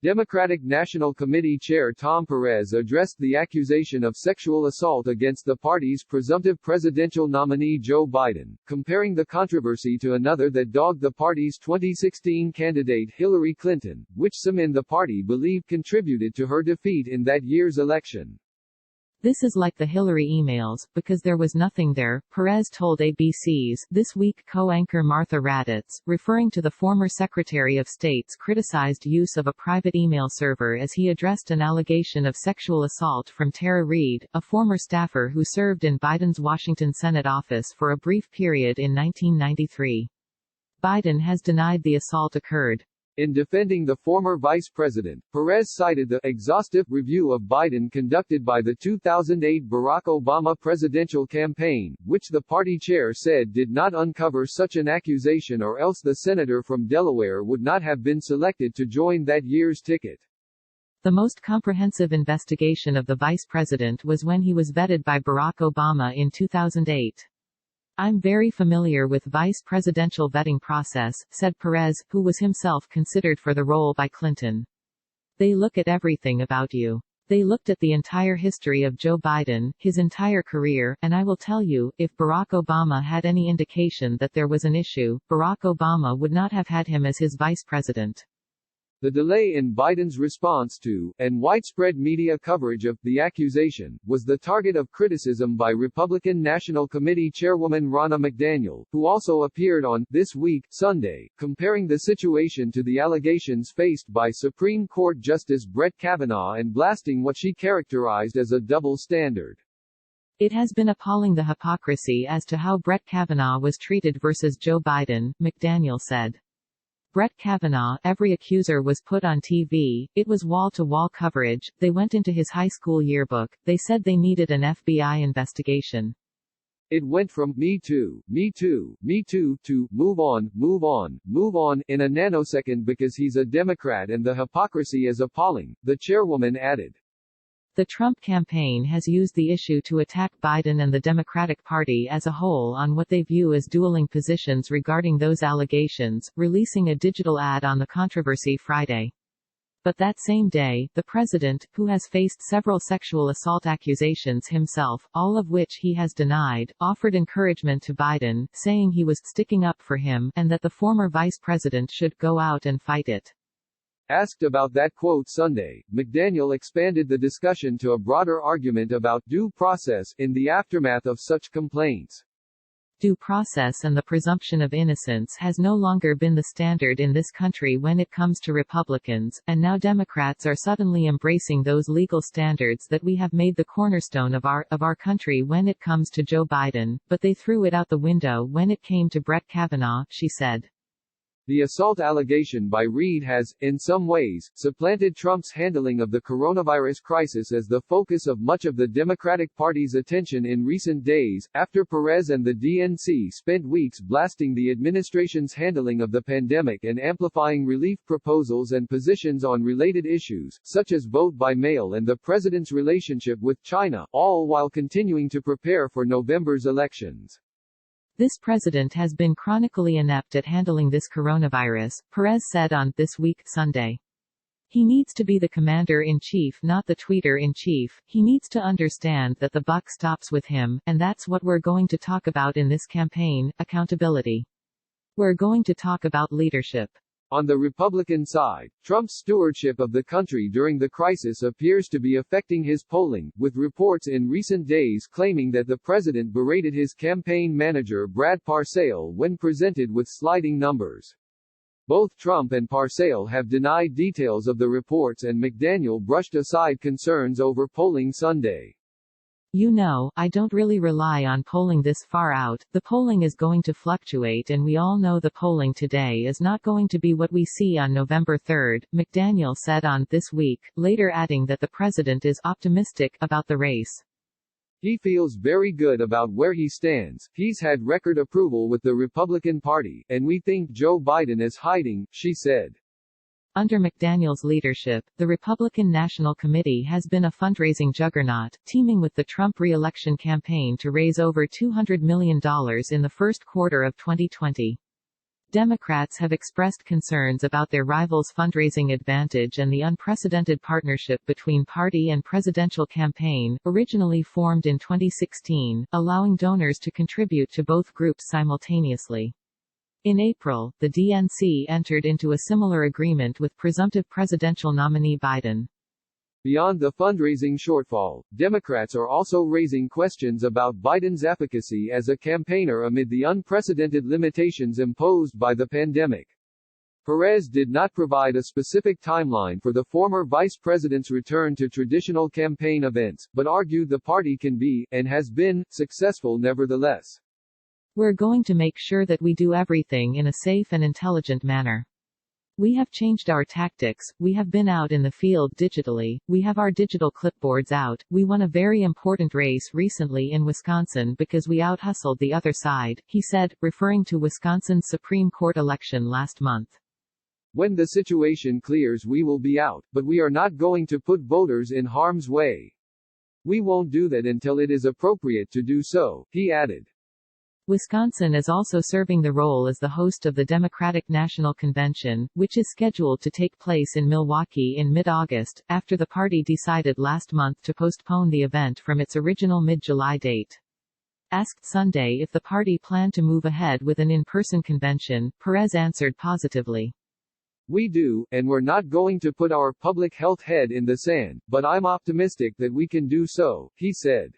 Democratic National Committee Chair Tom Perez addressed the accusation of sexual assault against the party's presumptive presidential nominee Joe Biden, comparing the controversy to another that dogged the party's 2016 candidate Hillary Clinton, which some in the party believe contributed to her defeat in that year's election. "This is like the Hillary emails, because there was nothing there," Perez told ABC's This Week co-anchor Martha Raddatz, referring to the former Secretary of State's criticized use of a private email server as he addressed an allegation of sexual assault from Tara Reade, a former staffer who served in Biden's Washington Senate office for a brief period in 1993. Biden has denied the assault occurred. In defending the former vice president, Perez cited the exhaustive review of Biden conducted by the 2008 Barack Obama presidential campaign, which the party chair said did not uncover such an accusation, or else the senator from Delaware would not have been selected to join that year's ticket. The most comprehensive investigation of the vice president was when he was vetted by Barack Obama in 2008. "I'm very familiar with vice presidential vetting process," said Perez, who was himself considered for the role by Clinton. "They look at everything about you. They looked at the entire history of Joe Biden, his entire career, and I will tell you, if Barack Obama had any indication that there was an issue, Barack Obama would not have had him as his vice president." The delay in Biden's response to, and widespread media coverage of, the accusation, was the target of criticism by Republican National Committee Chairwoman Ronna McDaniel, who also appeared on This Week Sunday, comparing the situation to the allegations faced by Supreme Court Justice Brett Kavanaugh and blasting what she characterized as a double standard. "It has been appalling the hypocrisy as to how Brett Kavanaugh was treated versus Joe Biden," McDaniel said. Brett Kavanaugh, every accuser was put on TV, it was wall-to-wall coverage, they went into his high school yearbook, they said they needed an FBI investigation. It went from, me too, me too, me too, to, move on, move on, move on, in a nanosecond because he's a Democrat, and the hypocrisy is appalling," the chairwoman added. The Trump campaign has used the issue to attack Biden and the Democratic Party as a whole on what they view as dueling positions regarding those allegations, releasing a digital ad on the controversy Friday. But that same day, the president, who has faced several sexual assault accusations himself, all of which he has denied, offered encouragement to Biden, saying he was sticking up for him, and that the former vice president should go out and fight it. Asked about that quote Sunday, McDaniel expanded the discussion to a broader argument about due process in the aftermath of such complaints. Due process and the presumption of innocence has no longer been the standard in this country when it comes to Republicans, and now Democrats are suddenly embracing those legal standards that we have made the cornerstone of our country when it comes to Joe Biden, but they threw it out the window when it came to Brett Kavanaugh, she said. The assault allegation by Reade has, in some ways, supplanted Trump's handling of the coronavirus crisis as the focus of much of the Democratic Party's attention in recent days, after Perez and the DNC spent weeks blasting the administration's handling of the pandemic and amplifying relief proposals and positions on related issues, such as vote by mail and the president's relationship with China, all while continuing to prepare for November's elections. This president has been chronically inept at handling this coronavirus, Perez said on This Week Sunday. He needs to be the commander-in-chief, not the tweeter-in-chief. He needs to understand that the buck stops with him, and that's what we're going to talk about in this campaign, accountability. We're going to talk about leadership. On the Republican side, Trump's stewardship of the country during the crisis appears to be affecting his polling, with reports in recent days claiming that the president berated his campaign manager Brad Parscale when presented with sliding numbers. Both Trump and Parscale have denied details of the reports, and McDaniel brushed aside concerns over polling Sunday. "You know, I don't really rely on polling this far out. The polling is going to fluctuate, and we all know the polling today is not going to be what we see on November 3, McDaniel said on This Week, later adding that the president is optimistic about the race. He feels very good about where he stands, he's had record approval with the Republican Party, and we think Joe Biden is hiding, she said. Under McDaniel's leadership, the Republican National Committee has been a fundraising juggernaut, teaming with the Trump re-election campaign to raise over $200 million in the first quarter of 2020. Democrats have expressed concerns about their rivals' fundraising advantage and the unprecedented partnership between party and presidential campaign, originally formed in 2016, allowing donors to contribute to both groups simultaneously. In April, the DNC entered into a similar agreement with presumptive presidential nominee Biden. Beyond the fundraising shortfall, Democrats are also raising questions about Biden's efficacy as a campaigner amid the unprecedented limitations imposed by the pandemic. Perez did not provide a specific timeline for the former vice president's return to traditional campaign events, but argued the party can be, and has been, successful nevertheless. We're going to make sure that we do everything in a safe and intelligent manner. We have changed our tactics, we have been out in the field digitally, we have our digital clipboards out, we won a very important race recently in Wisconsin because we out-hustled the other side, he said, referring to Wisconsin's Supreme Court election last month. When the situation clears we will be out, but we are not going to put voters in harm's way. We won't do that until it is appropriate to do so, he added. Wisconsin is also serving the role as the host of the Democratic National Convention, which is scheduled to take place in Milwaukee in mid-August, after the party decided last month to postpone the event from its original mid-July date. Asked Sunday if the party planned to move ahead with an in-person convention, Perez answered positively. We do, and we're not going to put our public health head in the sand, but I'm optimistic that we can do so, he said.